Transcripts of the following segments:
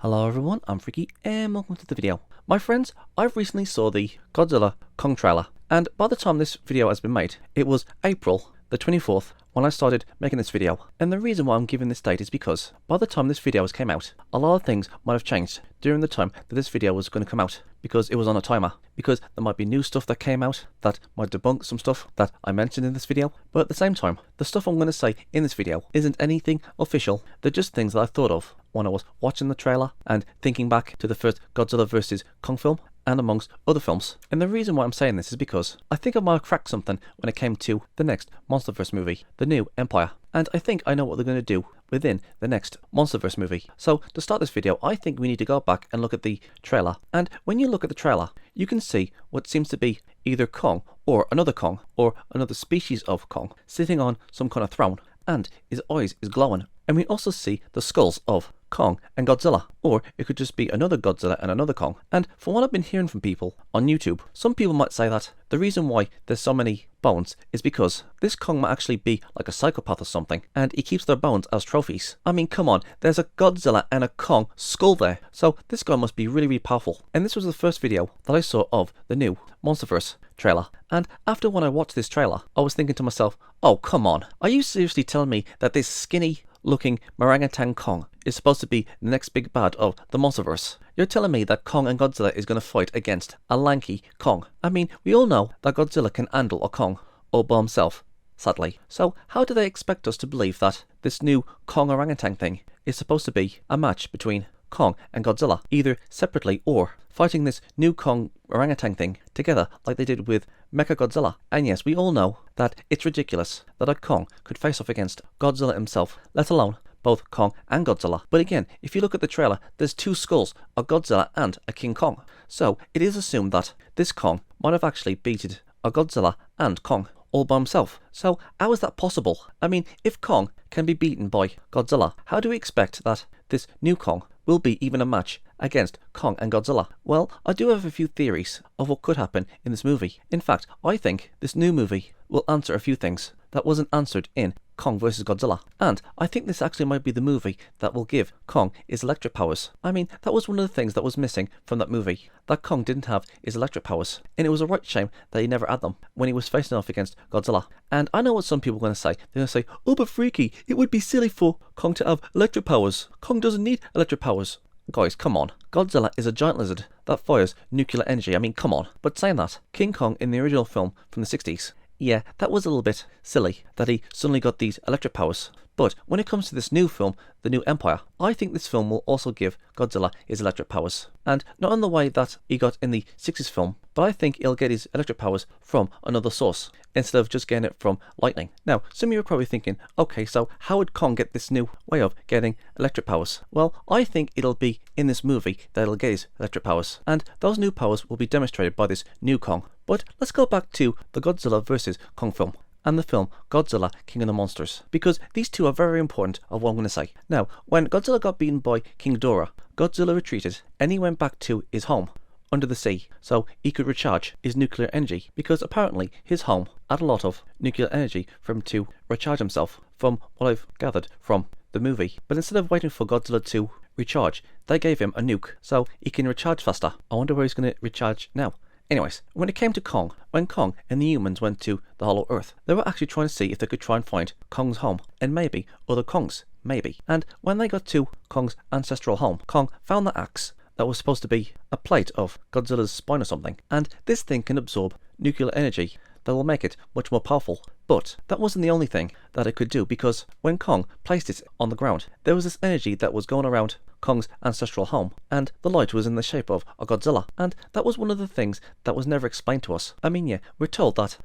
Hello everyone, I'm Freaky and welcome to the video. My friends, I've recently saw the Godzilla Kong trailer, and by the time this video has been made, it was April the 24th when I started making this video. And the reason why I'm giving this date is because by the time this video came out, a lot of things might have changed during the time that this video was going to come out, because it was on a timer, because there might be new stuff that came out that might debunk some stuff that I mentioned in this video. But at the same time, the stuff I'm going to say in this video isn't anything official. They're just things that I thought of when I was watching the trailer and thinking back to the first Godzilla vs. Kong film, and amongst other films. And the reason why I'm saying this is because I think I might have cracked something when it came to the next Monsterverse movie, The New Empire. And I think I know what they're going to do within the next Monsterverse movie. So to start this video, I think we need to go back and look at the trailer. And when you look at the trailer, you can see what seems to be either Kong or another species of Kong sitting on some kind of throne, and his eyes is glowing. And we also see the skulls of Kong and Godzilla, or it could just be another Godzilla and another Kong. And from what I've been hearing from people on YouTube, some people might say that the reason why there's so many bones is because this Kong might actually be like a psychopath or something, and he keeps their bones as trophies. I mean, come on, there's a Godzilla and a Kong skull there, so this guy must be really, really powerful. And this was the first video that I saw of the new Monsterverse trailer, and after when I watched this trailer, I was thinking to myself, oh come on, are you seriously telling me that this skinny looking orangutan Kong is supposed to be the next big bad of the Monsterverse? You're telling me that Kong and Godzilla is going to fight against a lanky Kong? I mean, we all know that Godzilla can handle a Kong all by himself, sadly. So how do they expect us to believe that this new Kong orangutan thing is supposed to be a match between Kong and Godzilla, either separately or fighting this new Kong orangutan thing together like they did with Mechagodzilla? And yes, we all know that it's ridiculous that a Kong could face off against Godzilla himself, let alone both Kong and Godzilla. But again, if you look at the trailer, there's two skulls, a Godzilla and a King Kong. So it is assumed that this Kong might have actually beaten a Godzilla and Kong all by himself. So how is that possible? I mean, if Kong can be beaten by Godzilla, how do we expect that this new Kong will be even a match against Kong and Godzilla? Well, I do have a few theories of what could happen in this movie. In fact, I think this new movie will answer a few things that wasn't answered in Kong vs. Godzilla. And I think this actually might be the movie that will give Kong his electric powers. I mean, that was one of the things that was missing from that movie, that Kong didn't have his electric powers. And it was a right shame that he never had them when he was facing off against Godzilla. And I know what some people are going to say. They're going to say, oh, but Freaky, it would be silly for Kong to have electric powers. Kong doesn't need electric powers. Guys, come on. Godzilla is a giant lizard that fires nuclear energy. I mean, come on. But saying that, King Kong in the original film from the 60s, yeah, that was a little bit silly that he suddenly got these electric powers. But when it comes to this new film, The New Empire, I think this film will also give Godzilla his electric powers. And not in the way that he got in the 60s film, but I think he'll get his electric powers from another source, instead of just getting it from lightning. Now, some of you are probably thinking, okay, so how would Kong get this new way of getting electric powers? Well, I think it'll be in this movie that he'll get his electric powers. And those new powers will be demonstrated by this new Kong. But let's go back to the Godzilla vs. Kong film and the film Godzilla King of the Monsters, because these two are very important of what I'm going to say. Now, when Godzilla got beaten by King Ghidorah, Godzilla retreated and he went back to his home under the sea so he could recharge his nuclear energy, because apparently his home had a lot of nuclear energy for him to recharge himself, from what I've gathered from the movie. But instead of waiting for Godzilla to recharge, they gave him a nuke so he can recharge faster. I wonder where he's going to recharge now. Anyways, when it came to Kong, when Kong and the humans went to the Hollow Earth, they were actually trying to see if they could try and find Kong's home, and maybe other Kongs, maybe. And when they got to Kong's ancestral home, Kong found the axe that was supposed to be a plate of Godzilla's spine or something, and this thing can absorb nuclear energy that will make it much more powerful. But that wasn't the only thing that it could do, because when Kong placed it on the ground, there was this energy that was going around Kong's ancestral home, and the light was in the shape of a Godzilla, and that was one of the things that was never explained to us. I mean, yeah, we're told that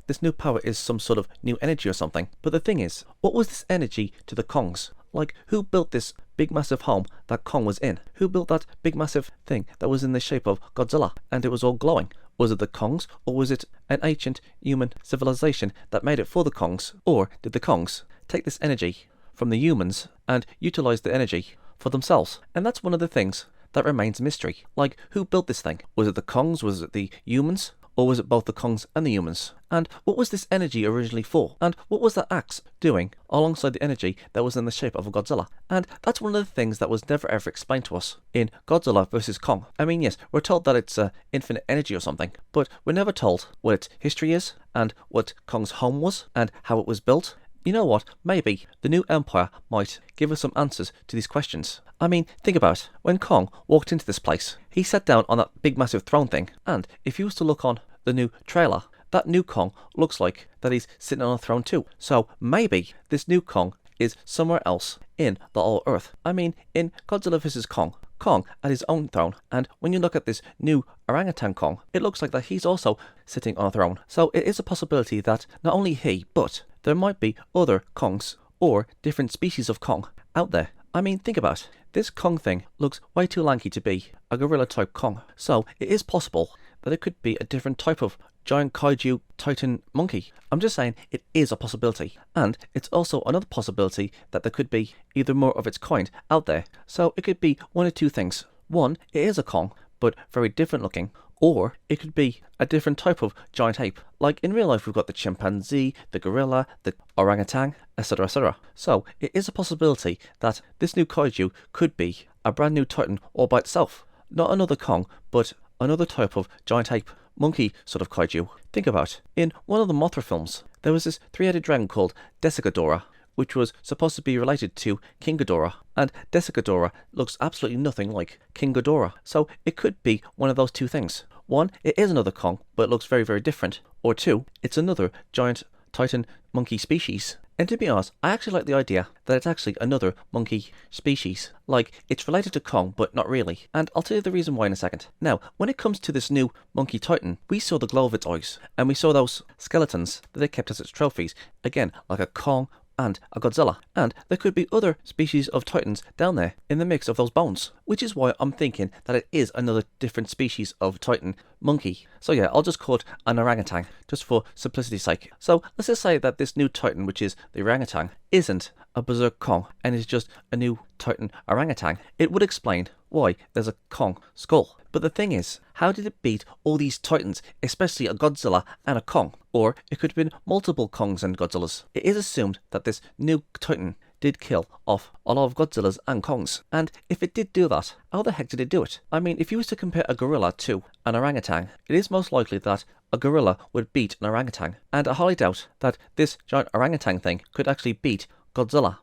this new power is some sort of new energy or something, but the thing is, what was this energy to the Kongs? Like, who built this big massive home that Kong was in? Who built that big massive thing that was in the shape of Godzilla and it was all glowing? Was it the Kongs, or was it an ancient human civilization that made it for the Kongs? Or did the Kongs take this energy from the humans and utilize the energy for themselves? And that's one of the things that remains a mystery. Like, who built this thing? Was it the Kongs? Was it the humans? Or was it both the Kongs and the humans? And what was this energy originally for? And what was that axe doing alongside the energy that was in the shape of a Godzilla? And that's one of the things that was never ever explained to us in Godzilla vs. Kong. I mean, yes, we're told that it's infinite energy or something, but we're never told what its history is, and what Kong's home was, and how it was built. You know what? Maybe the new Empire might give us some answers to these questions. I mean, think about it. When Kong walked into this place, he sat down on that big massive throne thing, and if you was to look on the new trailer, that new Kong looks like that he's sitting on a throne too. So maybe this new Kong is somewhere else in the whole Earth. I mean, in Godzilla vs. Kong, Kong had his own throne, and when you look at this new orangutan Kong, it looks like that he's also sitting on a throne. So it is a possibility that not only he, but there might be other Kongs or different species of Kong out there. I mean, think about it. This Kong thing looks way too lanky to be a gorilla type Kong. So it is possible that it could be a different type of giant kaiju titan monkey. I'm just saying it is a possibility. And it's also another possibility that there could be either more of its kind out there. So it could be one of two things. One, it is a Kong, but very different looking. Or it could be a different type of giant ape. Like in real life, we've got the chimpanzee, the gorilla, the orangutan, etc., etc. So it is a possibility that this new kaiju could be a brand new titan all by itself. Not another Kong, but another type of giant ape, monkey sort of kaiju. Think about it. In one of the Mothra films, there was this three-headed dragon called Desicadora, which was supposed to be related to King Ghidorah, and Desicadora looks absolutely nothing like King Ghidorah. So it could be one of those two things. One, it is another Kong, but it looks very, very different. Or two, it's another giant titan monkey species. And to be honest, I actually like the idea that it's actually another monkey species. Like, it's related to Kong, but not really. And I'll tell you the reason why in a second. Now, when it comes to this new monkey titan, we saw the glow of its eyes, and we saw those skeletons that it kept as its trophies. Again, like a Kong and a Godzilla. And there could be other species of titans down there in the mix of those bones, which is why I'm thinking that it is another different species of titan monkey. So yeah, I'll just call it an orangutan, just for simplicity's sake. So let's just say that this new titan, which is the orangutan, isn't a berserk Kong and is just a new titan orangutan. It would explain why there's a Kong skull. But the thing is, how did it beat all these titans, especially a Godzilla and a Kong? Or it could have been multiple Kongs and Godzillas. It is assumed that this new titan did kill off a lot of Godzillas and Kongs. And if it did do that, how the heck did it do it? I mean, if you was to compare a gorilla to an orangutan, it is most likely that a gorilla would beat an orangutan. And I highly doubt that this giant orangutan thing could actually beat Godzilla,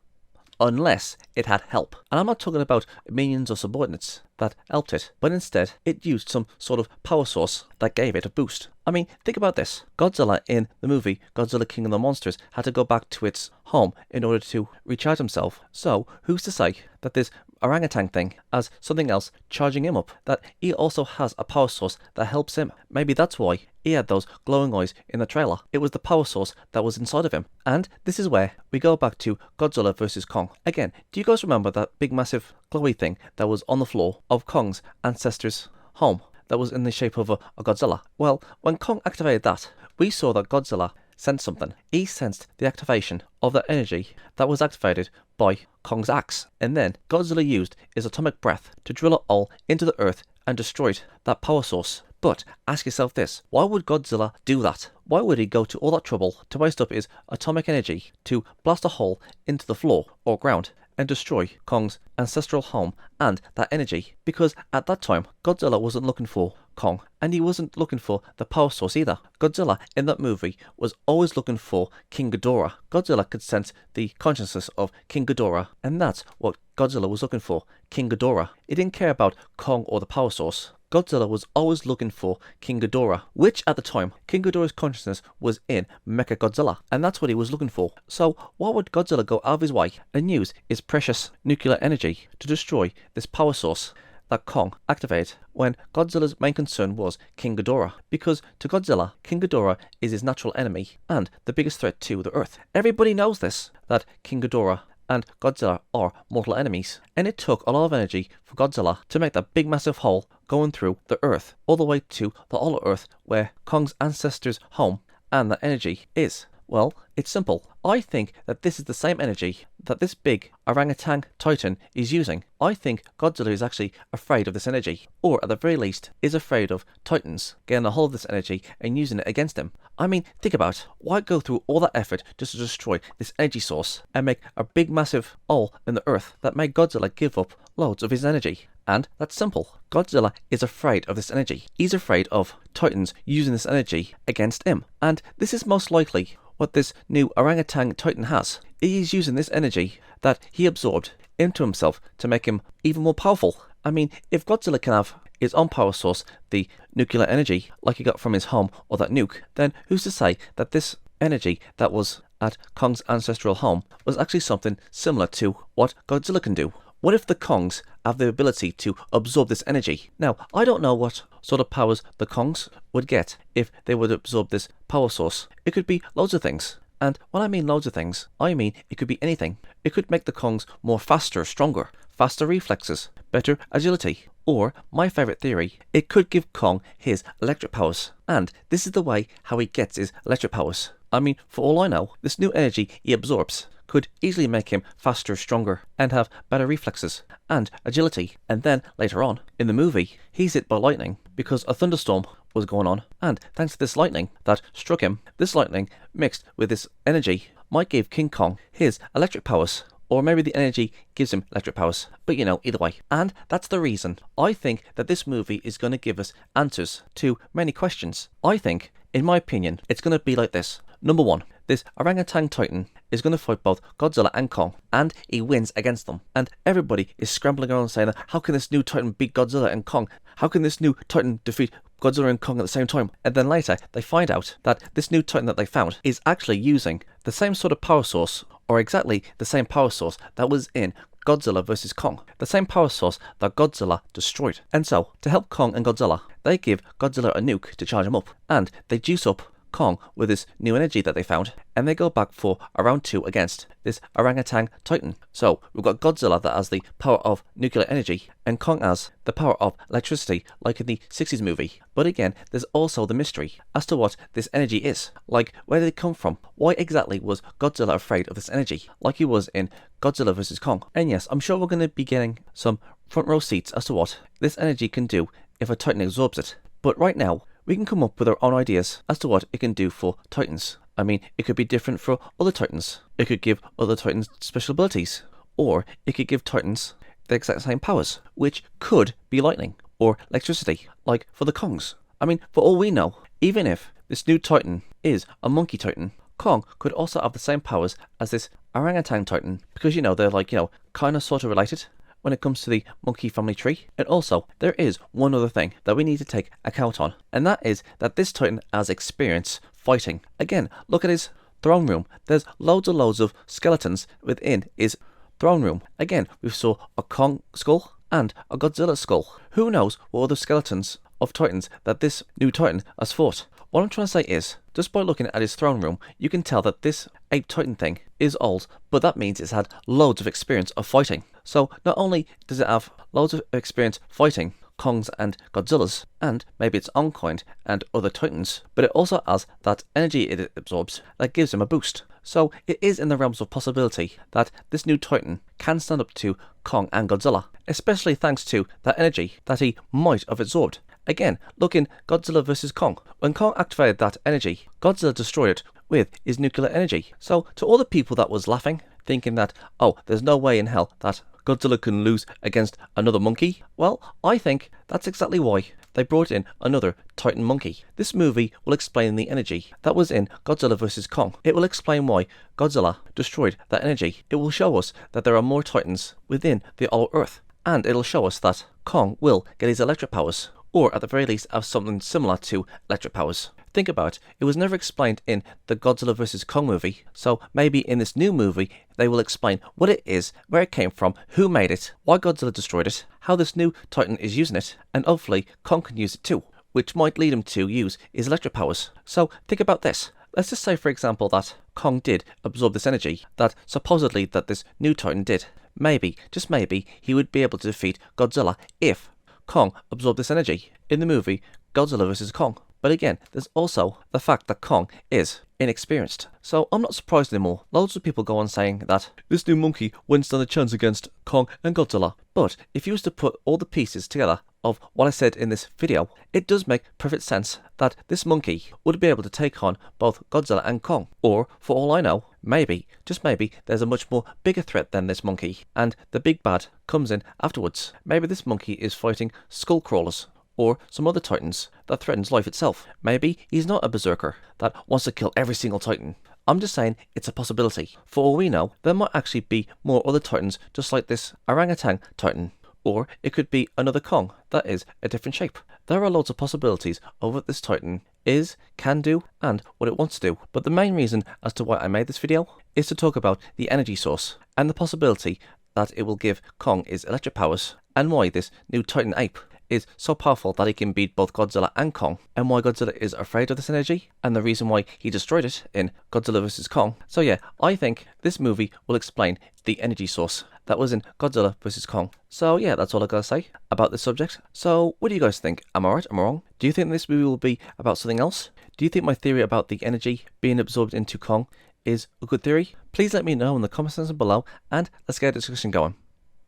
unless it had help. And I'm not talking about minions or subordinates that helped it, but instead it used some sort of power source that gave it a boost. I mean, think about this. Godzilla in the movie Godzilla King of the Monsters had to go back to its home in order to recharge himself. So who's to say that this orangutan thing has something else charging him up, that he also has a power source that helps him? Maybe that's why he had those glowing eyes in the trailer. It was the power source that was inside of him. And this is where we go back to Godzilla vs. Kong. Again, do you guys remember that big massive glowy thing that was on the floor of Kong's ancestors' home that was in the shape of a Godzilla? Well, when Kong activated that, we saw that Godzilla sensed something. He sensed the activation of that energy that was activated by Kong's axe. And then Godzilla used his atomic breath to drill a hole into the earth and destroyed that power source. But ask yourself this, why would Godzilla do that? Why would he go to all that trouble to waste up his atomic energy to blast a hole into the floor or ground and destroy Kong's ancestral home and that energy? Because at that time, Godzilla wasn't looking for Kong, and he wasn't looking for the power source either. Godzilla in that movie was always looking for King Ghidorah. Godzilla could sense the consciousness of King Ghidorah, and that's what Godzilla was looking for, King Ghidorah. He didn't care about Kong or the power source. Godzilla was always looking for King Ghidorah, which at the time, King Ghidorah's consciousness was in Mechagodzilla, and that's what he was looking for. So why would Godzilla go out of his way and use his precious nuclear energy to destroy this power source that Kong activated when Godzilla's main concern was King Ghidorah? Because to Godzilla, King Ghidorah is his natural enemy and the biggest threat to the Earth. Everybody knows this, that King Ghidorah and Godzilla are mortal enemies, and it took a lot of energy for Godzilla to make that big massive hole going through the Earth all the way to the Hollow Earth where Kong's ancestors' home and that energy is. Well, it's simple. I think that this is the same energy that this big orangutan titan is using. I think Godzilla is actually afraid of this energy, or at the very least is afraid of titans getting a hold of this energy and using it against him. I mean, think about it. Why go through all that effort just to destroy this energy source and make a big massive hole in the earth that made Godzilla give up loads of his energy? And that's simple. Godzilla is afraid of this energy. He's afraid of titans using this energy against him. And this is most likely what this new orangutan titan has. He is using this energy that he absorbed into himself to make him even more powerful. I mean, if Godzilla can have his own power source, the nuclear energy, like he got from his home or that nuke, then who's to say that this energy that was at Kong's ancestral home was actually something similar to what Godzilla can do? What if the Kongs have the ability to absorb this energy? Now, I don't know what sort of powers the Kongs would get if they would absorb this power source. It could be loads of things. And when I mean loads of things, I mean it could be anything. It could make the Kongs more faster, stronger, faster reflexes, better agility. Or, my favourite theory, it could give Kong his electric powers. And this is the way how he gets his electric powers. I mean, for all I know, this new energy he absorbs could easily make him faster, stronger, and have better reflexes and agility. And then, later on, in the movie, he's hit by lightning because a thunderstorm was going on, and thanks to this lightning that struck him, this lightning mixed with this energy might give King Kong his electric powers. Or maybe the energy gives him electric powers. But you know, either way. And that's the reason I think that this movie is going to give us answers to many questions. I think, in my opinion, it's going to be like this. Number one, this orangutan titan is going to fight both Godzilla and Kong, and he wins against them. And everybody is scrambling around saying, how can this new titan beat Godzilla and Kong? How can this new titan defeat Godzilla and Kong at the same time? And then later, they find out that this new titan that they found is actually using the same sort of power source, or exactly the same power source that was in Godzilla vs. Kong, the same power source that Godzilla destroyed. And so, to help Kong and Godzilla, they give Godzilla a nuke to charge him up, and they juice up Kong with this new energy that they found, and they go back for a round 2 against this orangutan titan. So we've got Godzilla that has the power of nuclear energy, and Kong has the power of electricity, like in the 60s movie. But again, there's also the mystery as to what this energy is. Like, where did it come from? Why exactly was Godzilla afraid of this energy, like he was in Godzilla vs. Kong? And yes, I'm sure we're going to be getting some front row seats as to what this energy can do if a titan absorbs it. But right now, we can come up with our own ideas as to what it can do for titans. I mean, it could be different for other titans. It could give other titans special abilities. Or it could give titans the exact same powers, which could be lightning or electricity, like for the Kongs. I mean, for all we know, even if this new titan is a monkey titan, Kong could also have the same powers as this orangutan titan, because, you know, they're like, kind of sort of related when it comes to the monkey family tree. And also, there is one other thing that we need to take account on, and that is that this titan has experience fighting. Again, look at his throne room. There's loads of skeletons within his throne room. Again, we saw a Kong skull and a Godzilla skull. Who knows what other skeletons of titans that this new titan has fought? What I'm trying to say is, just by looking at his throne room, you can tell that this ape titan thing is old, but that means it's had loads of experience of fighting. So not only does it have loads of experience fighting Kongs and Godzillas, and maybe its own kind and other titans, but it also has that energy it absorbs that gives him a boost. So it is in the realms of possibility that this new titan can stand up to Kong and Godzilla, especially thanks to that energy that he might have absorbed. Again, look in Godzilla vs. Kong. When Kong activated that energy, Godzilla destroyed it with his nuclear energy. So to all the people that was laughing, thinking that, oh, there's no way in hell that Godzilla can lose against another monkey, well, I think that's exactly why they brought in another Titan monkey. This movie will explain the energy that was in Godzilla vs. Kong. It will explain why Godzilla destroyed that energy. It will show us that there are more Titans within the whole Earth. And it'll show us that Kong will get his electric powers, or at the very least have something similar to electric powers. Think about it, it was never explained in the Godzilla vs. Kong movie, so maybe in this new movie they will explain what it is, where it came from, who made it, why Godzilla destroyed it, how this new Titan is using it, and hopefully Kong can use it too, which might lead him to use his electric powers. So think about this. Let's just say, for example, that Kong did absorb this energy, that supposedly that this new Titan did. Maybe, just maybe, he would be able to defeat Godzilla if Kong absorbed this energy in the movie Godzilla vs. Kong. But again, there's also the fact that Kong is inexperienced. So I'm not surprised anymore. Loads of people go on saying that this new monkey wouldn't stand a chance against Kong and Godzilla. But if you was to put all the pieces together of what I said in this video, it does make perfect sense that this monkey would be able to take on both Godzilla and Kong. Or, for all I know, maybe, just maybe, there's a much more bigger threat than this monkey, and the big bad comes in afterwards. Maybe this monkey is fighting skull crawlers, or some other titans that threatens life itself. Maybe he's not a berserker that wants to kill every single titan. I'm just saying it's a possibility. For all we know, there might actually be more other titans just like this orangutan titan. Or it could be another Kong that is a different shape. There are loads of possibilities of what this titan is, can do, and what it wants to do. But the main reason as to why I made this video is to talk about the energy source and the possibility that it will give Kong his electric powers, and why this new titan ape is so powerful that he can beat both Godzilla and Kong, and why Godzilla is afraid of this energy, and the reason why he destroyed it in Godzilla vs. Kong. So yeah, I think this movie will explain the energy source that was in Godzilla vs. Kong. So yeah, that's all I gotta say about this subject. So what do you guys think? Am I right? Am I wrong? Do you think this movie will be about something else? Do you think my theory about the energy being absorbed into Kong is a good theory? Please let me know in the comment section below, and let's get a discussion going.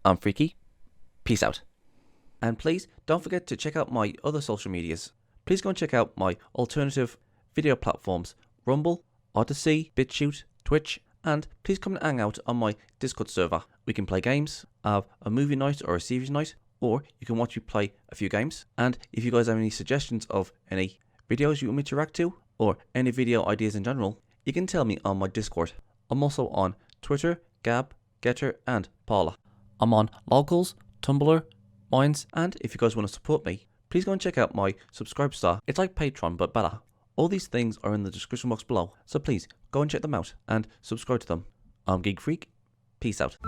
I'm Freaky. Peace out. And please don't forget to check out my other social medias. Please go and check out my alternative video platforms: Rumble, Odyssey, BitChute, Twitch, and please come and hang out on my Discord server. We can play games, have a movie night or a series night, or you can watch me play a few games. And if you guys have any suggestions of any videos you want me to react to, or any video ideas in general, you can tell me on my Discord. I'm also on Twitter, Gab, Getter, and Parler. I'm on Locals, Tumblr, Minds, and if you guys want to support me, please go and check out my Subscribestar. It's like Patreon but better. All these things are in the description box below, so please go and check them out and subscribe to them. I'm Geek Freak. Peace out.